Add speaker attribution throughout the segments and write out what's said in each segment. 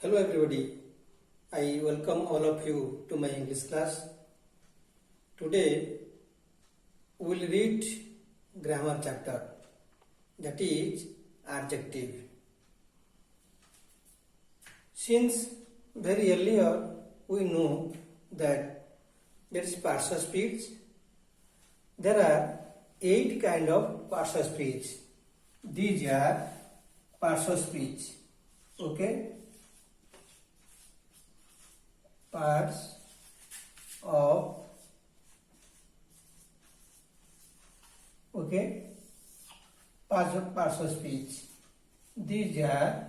Speaker 1: Hello everybody, I welcome all of you to my English class. Today we will read grammar chapter, that is adjective. Since very earlier we know that there is parts of speech. There are 8 kind of parts of speech. These are parts of speech. Okay? Parts of parts of speech. These are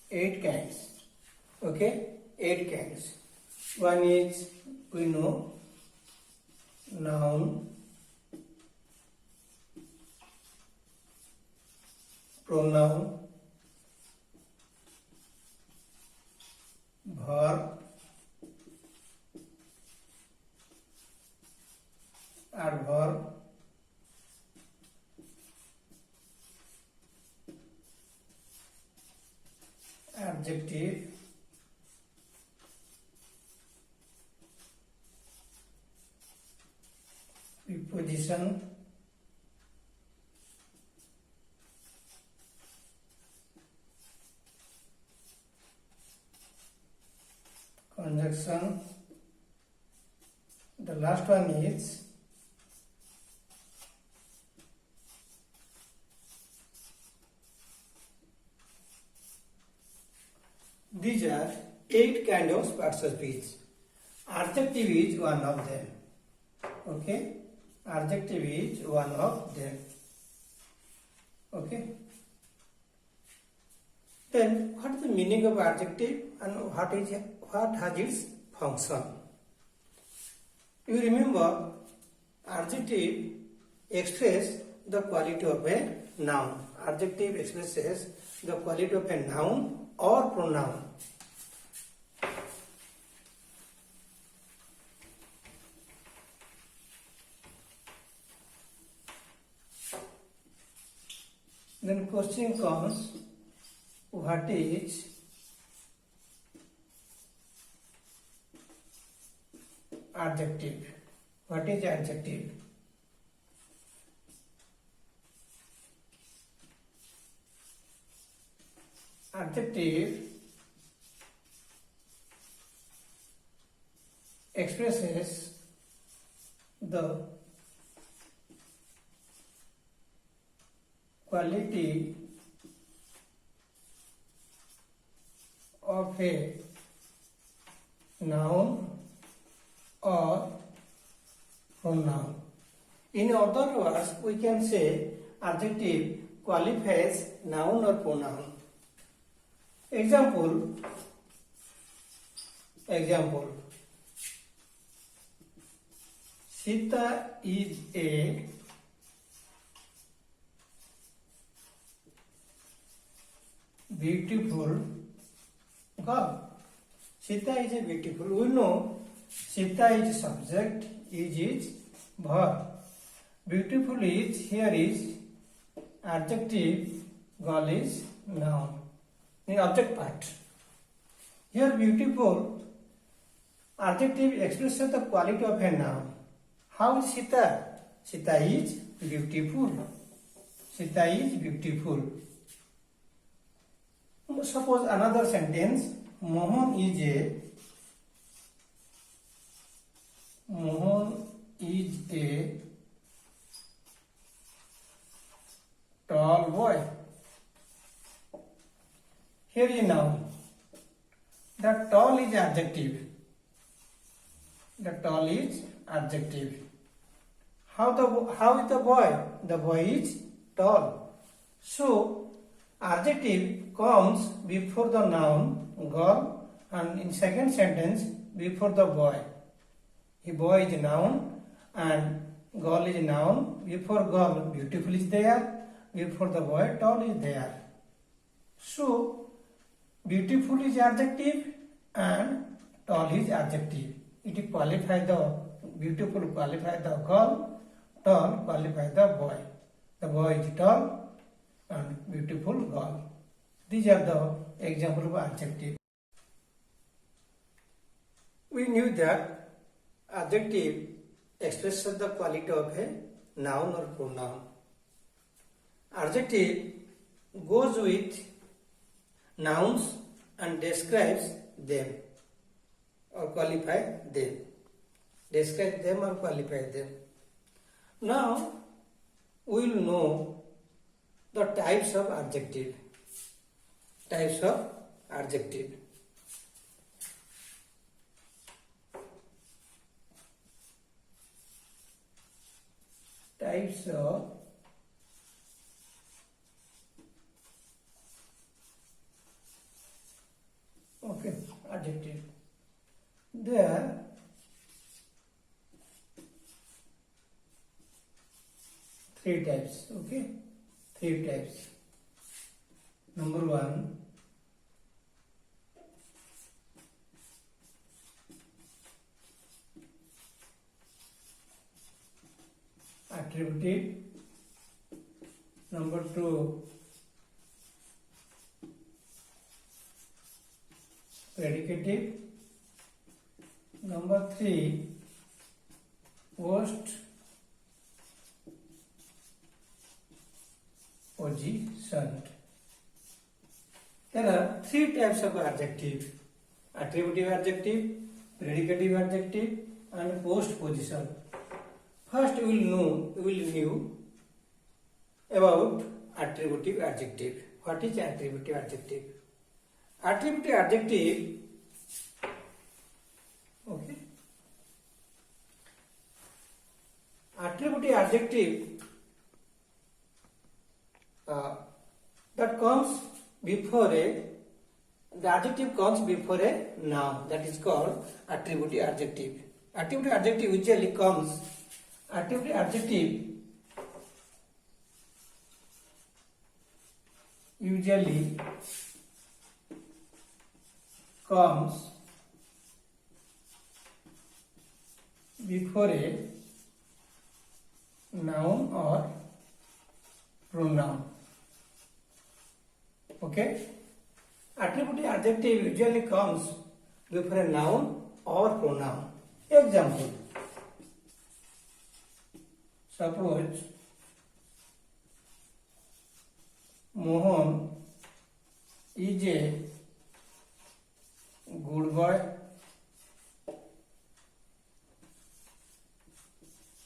Speaker 1: 8 kinds. Okay, 8 kinds. One is, we know, noun, pronoun, verb, adverb, adjective, preposition, conjunction. The last one is these are 8 kind of parts of speech. Adjective is one of them. Okay, adjective is one of them. Okay. Then what is the meaning of adjective and what has its function? You remember, adjective expresses the quality of a noun. Adjective expresses the quality of a noun or pronoun. Then question comes, what is adjective? What is adjective? Adjective expresses the quality of a noun or pronoun. In other words, we can say adjective qualifies noun or pronoun. Example, Sita is a beautiful girl. Sita is a beautiful. We know Sita is subject, is verb. Beautiful is, here is adjective, girl is noun. The object part. Here beautiful, adjective expresses the quality of a noun. How is Sita? Sita is beautiful. Sita is beautiful. Suppose another sentence, Mohan is a tall boy. Here is noun. The tall is adjective. The tall is adjective. How is the boy? The boy is tall. So adjective comes before the noun girl, and in second sentence before the boy. The boy is noun and girl is noun. Before girl, beautiful is there. Before the boy, tall is there. So beautiful is adjective and tall is adjective. It qualifies the beautiful, qualifies the girl, tall qualifies the boy. The boy is tall and beautiful girl. These are the example of adjective. We knew that adjective expresses the quality of a noun or pronoun. Adjective goes with nouns and describes them or qualify them. Describe them or qualify them. Now we will know the types of adjective. Types of adjective. Types of adjective. There are three types. Three types. Number one, attributive. Number two, predicative. Number three, post position. There are three types of adjective: attributive adjective, predicative adjective, and post position. First, we will know about attributive adjective. What is attributive adjective? Attributive adjective, attributive adjective that comes before the adjective comes before a noun, that is called attributive adjective. Attributive adjective usually comes before a noun or pronoun. Attributive adjective usually comes before a noun or pronoun. Example: suppose Mohan is a good boy.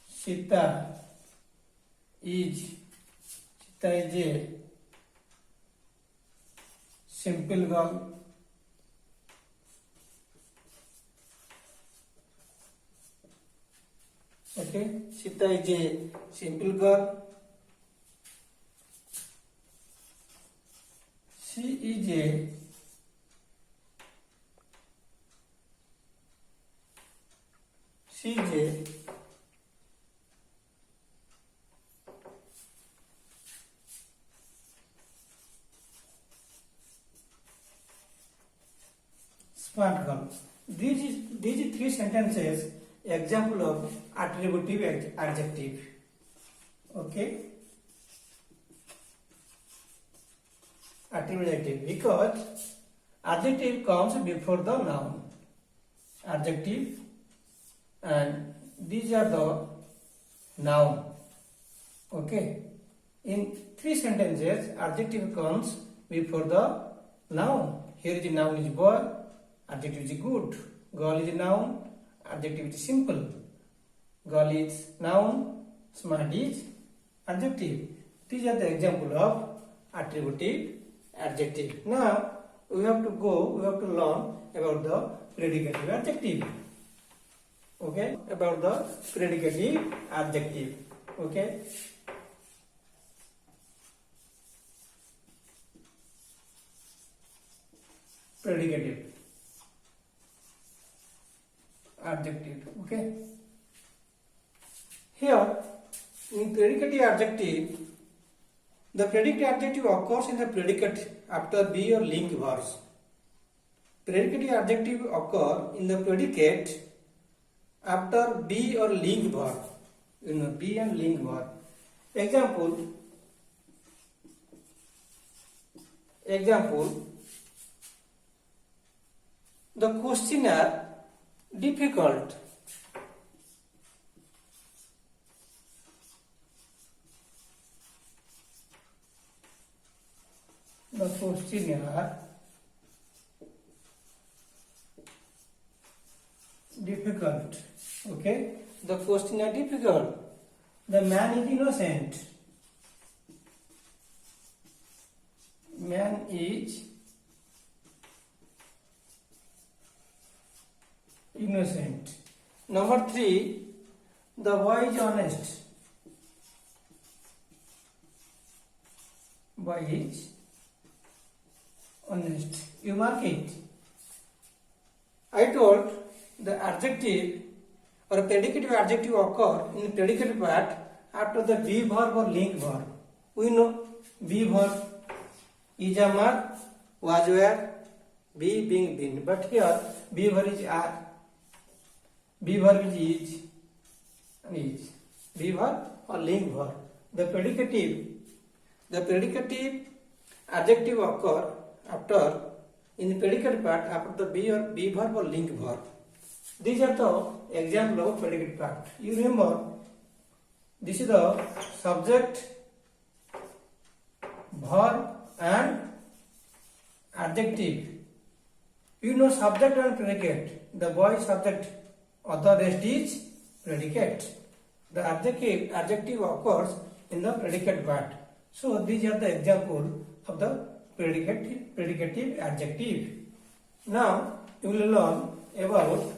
Speaker 1: Sita is a simple girl. Sita is a simple girl. She is a smart girl. These three sentences example of attributive adjective. Attributive adjective, because adjective comes before the noun. Adjective, and these are the noun. In three sentences, adjective comes before the noun. Here the noun is boy, adjective is good. Girl is noun, adjective is simple. Girl is noun, smart is adjective. These are the example of attributive adjective. Now we have to learn about the predicative adjective. About the predicative adjective. Predicative adjective. Here in predicative adjective, the predicative adjective occurs in the predicate after be or link verbs. Predicative adjective occur in the predicate after be or link verb. Be and link verb. Example: example, the question are difficult. The question are difficult. Okay, the question are difficult. The man is innocent. Man is innocent. Number 3, the boy is honest. Boy is honest. You mark it. I told the adjective or a predicative adjective occur in predicative part after the be verb or link verb. We know be verb is a mark, was where, be being been. But here be verb is are, be verb is and is. Be verb or link verb. The predicative adjective occur after in the predicate part after the be verb or link verb. These are the example of predicate part. You remember, this is the subject, verb and adjective. You know subject and predicate. The boy is subject, other rest is predicate. The adjective occurs in the predicate part. So these are the example of the predicative adjective. Now you will learn about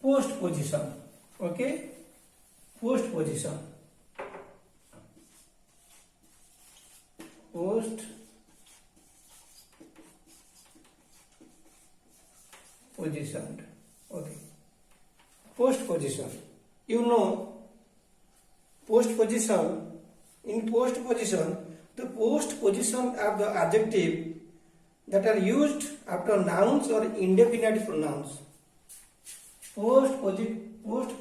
Speaker 1: post position. Okay, post position. Post position. Okay, post position. You know post position. In post position, the post position of the adjective that are used after nouns or indefinite pronouns. Post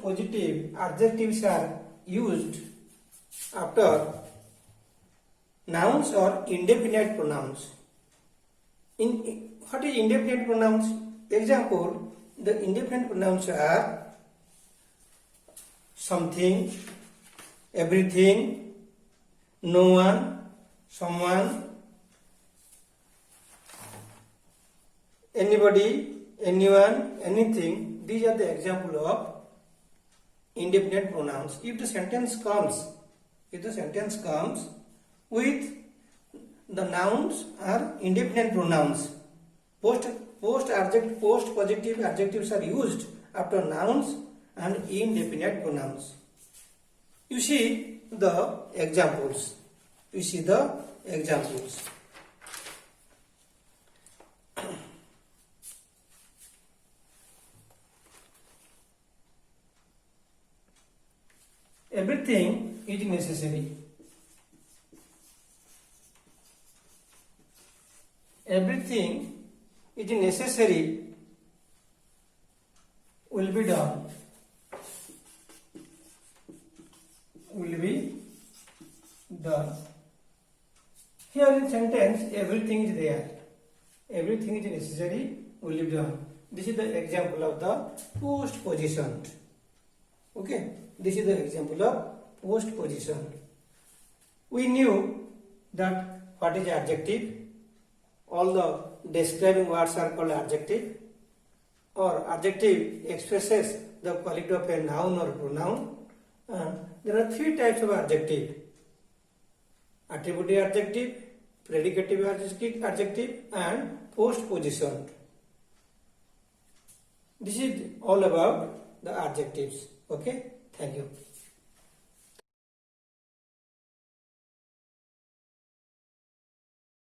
Speaker 1: positive adjectives are used after nouns or indefinite pronouns. In what is indefinite pronouns? Example, the indefinite pronouns are something, everything, no one, someone, anybody, anyone, anything. These are the example of indefinite pronouns. If the sentence comes with the nouns or indefinite pronouns, post positive adjectives are used after nouns and indefinite pronouns. You see the examples. Everything is necessary. Everything is necessary will be done. Will be done. Here in sentence, everything is there. Everything is necessary will be done. This is the example of the post position. Okay, this is the example of post position. We knew that what is adjective. All the describing words are called adjective, or adjective expresses the quality of a noun or pronoun. There are 3 types of adjective: attributive adjective, predicative adjective, and post position. This is all about the adjectives. Okay, thank you.